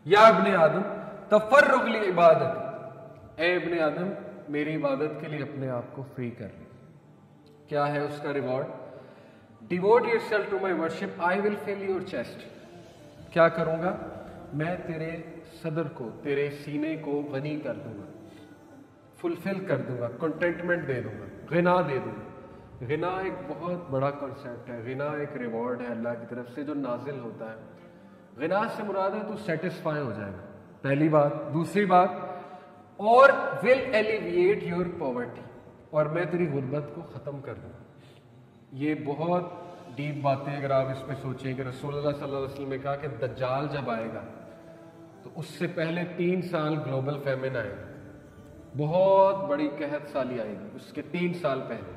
یا ابن آدم تفرغ لعبادت، اے ابن آدم میری عبادت کے لیے اپنے آپ کو فری کر لیں۔ کیا ہے اس کا reward? Devote yourself to my worship I will fill your chest. کیا کروں گا؟ میں تیرے صدر کو، تیرے سینے کو غنی کر دوں گا، فلفل کر دوں گا، کنٹینٹمنٹ دے دوں گا، غنا دے دوں گا۔ غنا ایک بہت بڑا کنسیپٹ ہے، غنا ایک ریوارڈ ہے اللہ کی طرف سے جو نازل ہوتا ہے۔ غنا سے مراد ہے تو سیٹسفائی ہو جائے گا، پہلی بات۔ دوسری بات، اور ول ایلیویٹ یور پاورٹی، اور میں تیری غربت کو ختم کر دوں گا۔ یہ بہت ڈیپ باتیں اگر آپ اس پہ سوچیں کہ رسول اللہ صلی اللہ علیہ وسلم نے کہا کہ دجال جب آئے گا تو اس سے پہلے 3 سال گلوبل فیمن آئے گا، بہت بڑی قحط سالی آئے گی اس کے 3 سال پہلے۔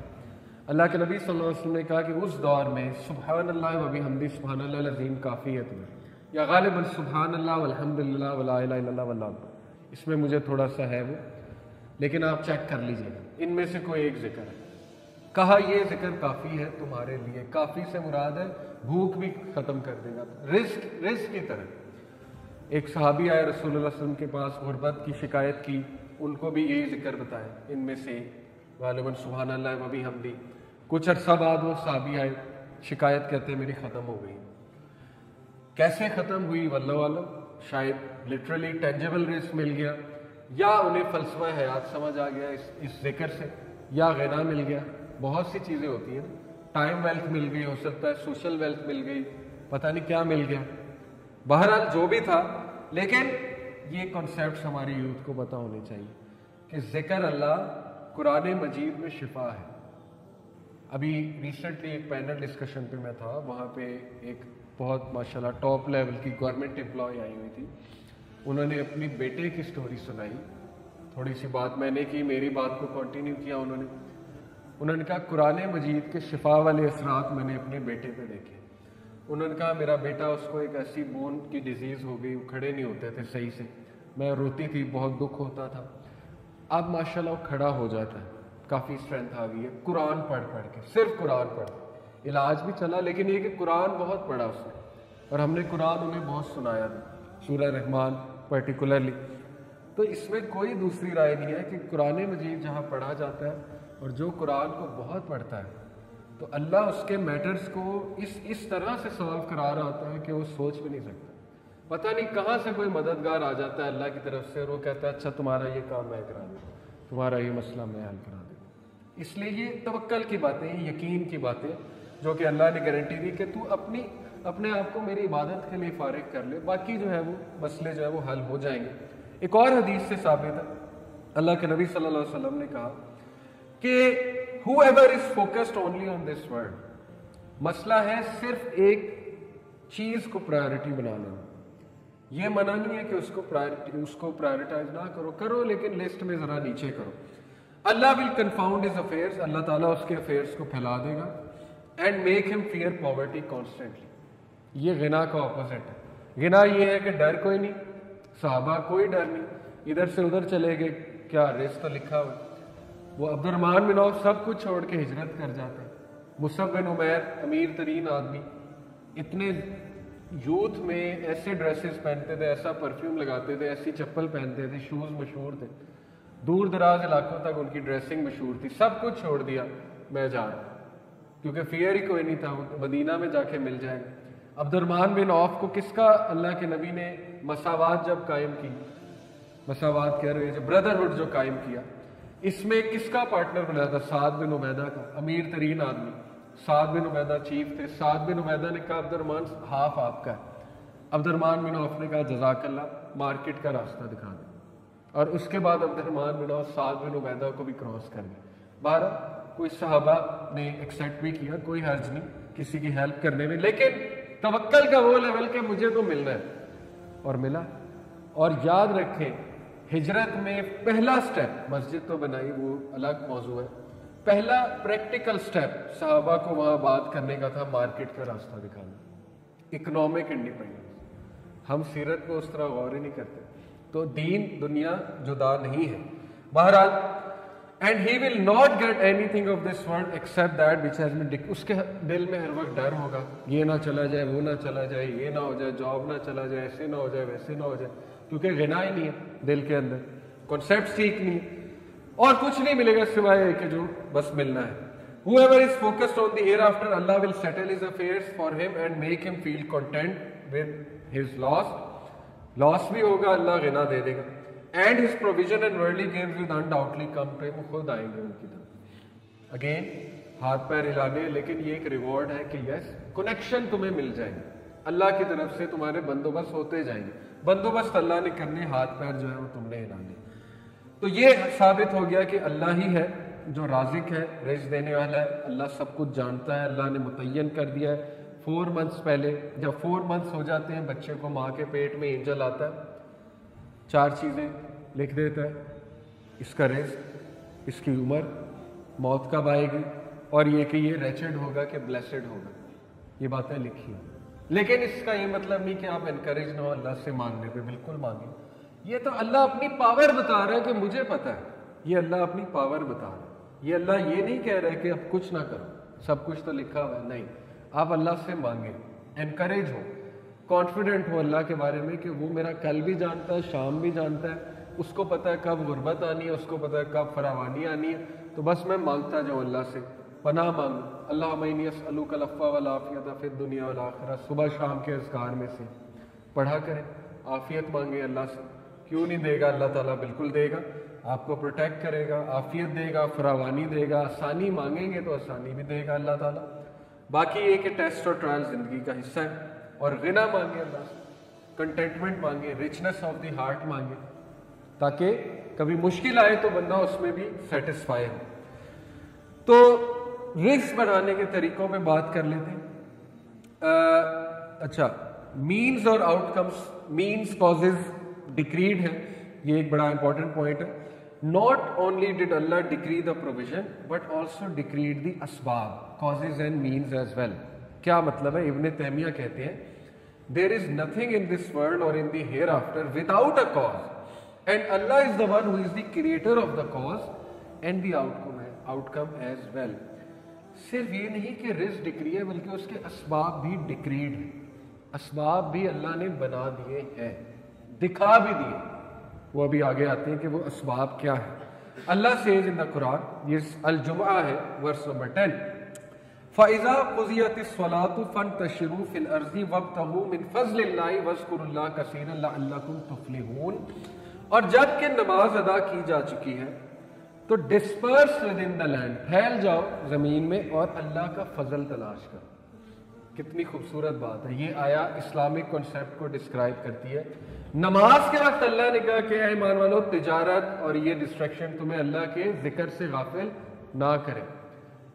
اللہ کے نبی صلی اللہ علیہ وسلم نے کہا کہ اس دور میں سبحان اللہ و بحمدہ سبحان اللہ العظیم کافی ہے تمہیں، یا غالباً سبحان اللہ والحمد للہ ولا الہ الا اللہ واللہ اکبر، اس میں مجھے تھوڑا سا ہے وہ، لیکن آپ چیک کر لیجئے گا ان میں سے کوئی ایک ذکر ہے۔ کہا یہ ذکر کافی ہے تمہارے لیے، کافی سے مراد ہے بھوک بھی ختم کر دے گا، رزق کی طرح۔ ایک صحابی آئے رسول اللہ صلی اللہ علیہ وسلم کے پاس، غربت کی شکایت کی، ان کو بھی یہی ذکر بتائے، ان میں سے غالباً سبحان اللہ و بحمدہ۔ کچھ عرصہ بعد وہ صحابی آئے، شکایت کہتے میری ختم ہو گئی۔ کیسے ختم ہوئی واللہ عالم، شاید لٹرلی ٹینجیبل رزق مل گیا، یا انہیں فلسفہ حیات سمجھ آ گیا اس ذکر سے، یا غنا مل گیا۔ بہت سی چیزیں ہوتی ہیں، ٹائم ویلتھ مل گئی، ہو سکتا ہے سوشل ویلتھ مل گئی، پتہ نہیں کیا مل گیا، بہرحال جو بھی تھا۔ لیکن یہ کنسیپٹس ہماری یوتھ کو پتہ ہونے چاہیے کہ ذکر اللہ قرآن مجید میں شفا ہے۔ ابھی ریسنٹلی ایک پینل ڈسکشن پہ میں تھا، وہاں پہ ایک بہت ماشاءاللہ ٹاپ لیول کی گورنمنٹ امپلائی آئی ہوئی تھی، انہوں نے اپنی بیٹے کی سٹوری سنائی، تھوڑی سی بات میں نے کی، میری بات کو کنٹینیو کیا انہوں نے کہا قرآن مجید کے شفا والے اثرات میں نے اپنے بیٹے پہ دیکھے۔ انہوں نے کہا میرا بیٹا، اس کو ایک ایسی بون کی ڈیزیز ہو گئی، وہ کھڑے نہیں ہوتے تھے صحیح سے، میں روتی تھی، بہت دکھ ہوتا تھا، اب ماشاءاللہ وہ کھڑا ہو جاتا ہے، کافی اسٹرینتھ آ گئی ہے، قرآن پڑھ کے، صرف قرآن پڑھ، علاج بھی چلا، لیکن یہ کہ قرآن بہت پڑھا اس نے، اور ہم نے قرآن انہیں بہت سنایا تھا، سورہ رحمان پرٹیکولرلی۔ تو اس میں کوئی دوسری رائے نہیں ہے کہ قرآن مجید جہاں پڑھا جاتا ہے اور جو قرآن کو بہت پڑھتا ہے تو اللہ اس کے میٹرز کو اس طرح سے سالو کرا رہا ہوتا ہے کہ وہ سوچ بھی نہیں سکتا۔ پتہ نہیں کہاں سے کوئی مددگار آ جاتا ہے اللہ کی طرف سے، اور وہ کہتا ہے اچھا تمہارا یہ کام میں کرا دوں، تمہارا یہ مسئلہ میں حل کرا دوں۔ اس لیے یہ توکل کی باتیں، یقین کی باتیں جو کہ اللہ نے گارنٹی دی کہ تو اپنے آپ کو میری عبادت کے لیے فارغ کر لے، باقی جو ہے وہ مسئلے جو ہے وہ حل ہو جائیں گے۔ ایک اور حدیث سے ثابت ہے، اللہ کے نبی صلی اللہ علیہ وسلم نے کہا کہ whoever is focused only on this world، مسئلہ ہے صرف ایک چیز کو پرائیورٹی بنانا۔ یہ منع نہیں ہے کہ اس کو پرائیورٹائز نہ کرو، لیکن لسٹ میں ذرا نیچے کرو۔ اللہ will confound his affairs، اللہ تعالیٰ اس کے افیئرس کو پھیلا دے گا، and make him fear poverty constantly۔ یہ غنا کا اپوزٹ ہے۔ غنا یہ ہے کہ ڈر کوئی نہیں، صحابہ کوئی ڈر نہیں، ادھر سے ادھر چلے گئے، کیا رزق تو لکھا ہوا۔ وہ عبد الرحمن بن عوف سب کچھ چھوڑ کے ہجرت کر جاتے ہیں، مصعب بن عمیر امیر ترین آدمی، اتنے یوتھ میں ایسے ڈریسز پہنتے تھے، ایسا پرفیوم لگاتے تھے، ایسی چپل پہنتے تھے، شوز مشہور تھے، دور دراز علاقوں تک ان کی ڈریسنگ مشہور تھی، سب کچھ چھوڑ دیا، میں جا رہا ہوں، کیونکہ فیئر ہی کوئی نہیں تھا، مدینہ میں جا کے مل جائے گا۔ عبد الرحمن بن عوف کو کس کا اللہ کے نبی نے مساوات جب قائم کی، مساوات کہہ رہے ہیں جو بردرہڈ جو قائم کیا، اس میں کس کا پارٹنر بنا تھا؟ سعد بن عبیدہ کا، امیر ترین آدمی، سعد بن عبیدہ چیف تھے۔ سعد بن عبیدہ نے کہا عبد الرحمن ہاف آپ کا ہے، عبد الرحمن بن عوف نے کہا جزاک اللہ، مارکیٹ کا راستہ دکھا دیں، اور اس کے بعد عبد الرحمن بن عوف سعد بن عبیدہ کو بھی کراس کر گئے۔ بہرحال کوئی صحابہ نے ایکسیپٹ بھی کیا، کوئی حرج نہیں کسی کی ہیلپ کرنے میں، لیکن توکل کا وہ لیول کہ مجھے تو ملنا ہے، اور ملا۔ اور یاد رکھیں ہجرت میں پہلا سٹیپ، مسجد تو بنائی وہ الگ موضوع ہے، پہلا پریکٹیکل سٹیپ صحابہ کو وہاں بات کرنے کا تھا مارکیٹ کا راستہ دکھانا، اکنامک انڈیپینڈنس۔ ہم سیرت کو اس طرح غور ہی نہیں کرتے، تو دین دنیا جدا نہیں ہے۔ بہرحال and he will not get anything of this world except that which has been. اس کے دل میں ہر وقت ڈر ہوگا, یہ نہ چلا جائے, وہ نہ چلا جائے, یہ نہ ہو جائے, جاب نہ چلا جائے, ایسے نہ ہو جائے, ویسے نہ ہو جائے, کیونکہ غنا ہی نہیں ہے دل کے اندر, کانسیپٹ ٹھیک نہیں ہے, اور کچھ نہیں ملے گا سوائے کہ جو بس ملنا ہے. Whoever is focused on the hereafter, Allah will settle his affairs for him and make him feel content with his loss. Loss بھی ہوگا, اللہ غنا دے دے گا. And his provision and worldly gains will undoubtedly come to him. خود آئیں گے ان کی طرف. Again, ہاتھ پیر ہلانے, لیکن یہ ایک ریوارڈ ہے کہ یس, کنیکشن تمہیں مل جائے گا, اللہ کی طرف سے تمہارے بندوبست ہوتے جائیں گے. بندوبست اللہ نے کرنے, ہاتھ پیر جو ہے وہ تم نے ہلانے. تو یہ ثابت ہو گیا کہ اللہ ہی ہے جو رازق ہے, رزق دینے والا ہے, اللہ سب کچھ جانتا ہے. اللہ نے متعین کر دیا ہے 4 months پہلے, جب 4 months ہو جاتے ہیں بچے کو ماں کے پیٹ میں اینجل آتا ہے, 4 چیزیں لکھ دیتا ہے, اس کا رزق, اس کی عمر, موت کب آئے گی, اور یہ کہ یہ ریچڈ ہوگا کہ بلیسڈ ہوگا. یہ باتیں لکھی ہیں. لیکن اس کا یہ مطلب نہیں کہ آپ انکریج نہ ہو اللہ سے مانگنے پہ, بالکل مانگیں. یہ تو اللہ اپنی پاور بتا رہا ہے کہ مجھے پتہ ہے, یہ اللہ اپنی پاور بتا رہا ہے. یہ اللہ یہ نہیں کہہ رہا ہے کہ اب کچھ نہ کرو, سب کچھ تو لکھا ہوا ہے. نہیں, آپ اللہ سے مانگیں, انکریج ہو, کانفیڈنٹ ہو اللہ کے بارے میں کہ وہ میرا کل بھی جانتا ہے, شام بھی جانتا ہے, اس کو پتہ ہے کب غربت آنی ہے, اس کو پتہ ہے کب فراوانی آنی ہے. تو بس میں مانگتا جاؤں اللہ سے, پناہ مانگوں. اللہم انی اسألک العفو والعافیۃ فی الدنیا والآخرہ, صبح شام کے اذکار میں سے پڑھا کریں. عافیت مانگیں اللہ سے. کیوں نہیں دے گا اللہ تعالیٰ, بالکل دے گا, آپ کو پروٹیکٹ کرے گا, عافیت دے گا, فراوانی دے گا. آسانی مانگیں گے تو آسانی بھی دے گا اللہ تعالیٰ. باقی یہ کہ ٹیسٹ اور ٹرائل زندگی کا حصہ ہے. اور غنا مانگے اللہ سے, کنٹینٹمنٹ مانگے, ریچنس آف دی ہارٹ مانگے, تاکہ کبھی مشکل آئے تو بندہ اس میں بھی سیٹسفائی ہو. تو رزق بنانے کے طریقوں پہ بات کر لیتے ہیں. اچھا, مینز اور آؤٹ کمس. مینز کازز ڈکریڈ ہے, یہ ایک بڑا امپورٹنٹ پوائنٹ ہے. Not only did Allah decree the provision, but also decreed the asbab, causes and means as well. کیا مطلب ہے؟ ابن تیمیہ کہتے ہیں there is nothing in this world or in the hereafter without a cause, and Allah is the one who is the creator of the cause and the outcome as well. صرف یہ نہیں کہ رزق ڈکری ہے, بلکہ اس کے اسباب بھی ڈکریڈ ہیں. اسباب بھی اللہ نے بنا دیے ہیں, دکھا بھی دیے. وہ ابھی آگے آتے ہیں کہ وہ اسباب کیا ہے. اللہ says in the Quran, یہ الجمعہ ہے, verse number 10, فَإِذَا قُضِيَتِ الصَّلَاةُ فَانْتَشِرُوا فِي الْأَرْضِ وَابْتَغُوا مِنْ فَضْلِ اللَّهِ وَاذْكُرُوا اللَّهَ كَثِيرًا لَعَلَّكُمْ تُفْلِحُونَ. اور جب کہ نماز ادا کی جا چکی ہے تو ڈسپرس within the land, پھیل جاؤ زمین میں اور اللہ کا فضل تلاش کرو. کتنی خوبصورت بات ہے. یہ آیا اسلامک کنسیپٹ کو ڈسکرائب کرتی ہے. نماز کے وقت اللہ نے کہا کہ اے ایمان والو, تجارت اور یہ ڈسٹریکشن تمہیں اللہ کے ذکر سے غافل نہ کرے.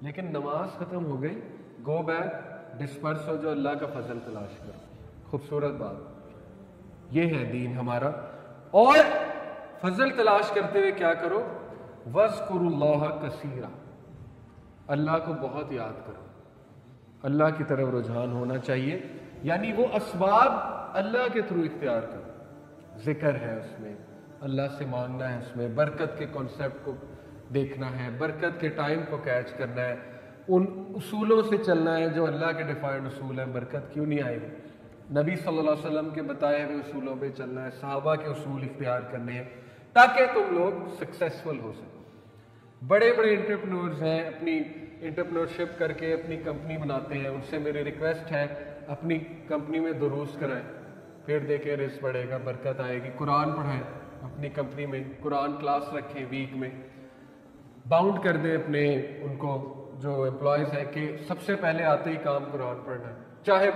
لیکن نماز ختم ہو گئی, گو بیک, ڈسپرس ہو جو, اللہ کا فضل تلاش کرو. خوبصورت بات. یہ ہے دین ہمارا. اور فضل تلاش کرتے ہوئے کیا کرو؟ وَاذْكُرُوا اللَّهَ كَثِيرًا, اللہ کو بہت یاد کرو. اللہ کی طرف رجحان ہونا چاہیے, یعنی وہ اسباب اللہ کے تھرو اختیار کرو. ذکر ہے اس میں, اللہ سے مانگنا ہے اس میں, برکت کے کانسیپٹ کو دیکھنا ہے, برکت کے ٹائم کو کیچ کرنا ہے, ان اصولوں سے چلنا ہے جو اللہ کے ڈیفائنڈ اصول ہیں. برکت کیوں نہیں آئے گی؟ نبی صلی اللہ علیہ وسلم کے بتائے ہوئے اصولوں پہ چلنا ہے, صحابہ کے اصول اختیار کرنے ہیں, تاکہ تم لوگ سکسیسفل ہو سکو. بڑے بڑے انٹرپرینورز ہیں, اپنی انٹرپرینورشپ کر کے اپنی کمپنی بناتے ہیں. ان سے میری ریکویسٹ ہے اپنی کمپنی میں دروس کرائیں, پھر دیکھیں رزق بڑھے گا, برکت آئے گی. قرآن پڑھائیں اپنی کمپنی میں, قرآن کلاس رکھیں ویک میں. باؤنڈ کر دیں اپنے ان کو جو امپلائیز ہیں کہ سب سے پہلے آتے ہی کام قرآن پڑھنا ہے, چاہے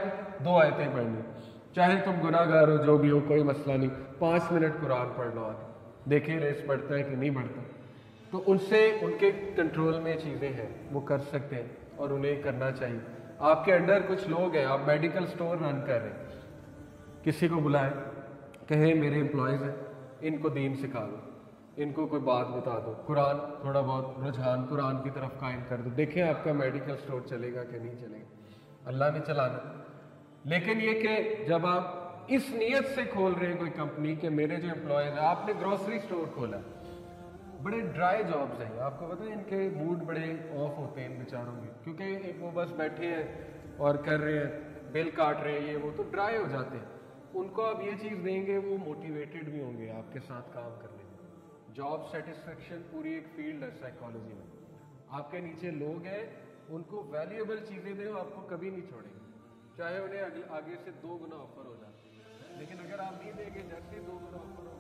2 آیتیں پڑھنی, چاہے تم گناہ گار ہو, جو بھی ہو, کوئی مسئلہ نہیں, 5 منٹ قرآن پڑھ لو. دیکھیں رزق بڑھتا ہے کہ نہیں بڑھتا. تو ان سے, ان کے کنٹرول میں چیزیں ہیں, وہ کر سکتے ہیں اور انہیں کرنا چاہیے. آپ کے انڈر کچھ لوگ ہیں, آپ میڈیکل سٹور رن کر رہے ہیں, کسی کو بلائیں, کہیں میرے امپلائیز ہیں, ان کو دین سکھا دو, ان کو کوئی بات بتا دو, قرآن تھوڑا بہت رجحان قرآن کی طرف قائم کر دو. دیکھیں آپ کا میڈیکل سٹور چلے گا کہ نہیں چلے گا, اللہ نے چلانا. لیکن یہ کہ جب آپ اس نیت سے کھول رہے ہیں کوئی کمپنی کہ میرے جو امپلائیز ہیں, آپ نے گروسری سٹور کھولا, بڑے ڈرائی جابس ہیں, آپ کو پتہ ہے ان کے موڈ بڑے آف ہوتے ہیں ان بیچاروں کے, کیونکہ ایک وہ بس بیٹھے ہیں اور کر رہے ہیں, بل کاٹ رہے ہیں, یہ وہ, تو ڈرائی ہو جاتے ہیں. ان کو آپ یہ چیز دیں گے وہ موٹیویٹڈ بھی ہوں گے آپ کے ساتھ کام کرنے میں. جاب سیٹسفیکشن پوری ایک فیلڈ ہے سائیکالوجی میں. آپ کے نیچے لوگ ہیں, ان کو ویلیوبل چیزیں دیں, آپ کو کبھی نہیں چھوڑیں گے, چاہے انہیں آگے سے 2 گنا آفر ہو جائے. لیکن اگر آپ نہیں دیں گے, جیسے 2 گنا آفر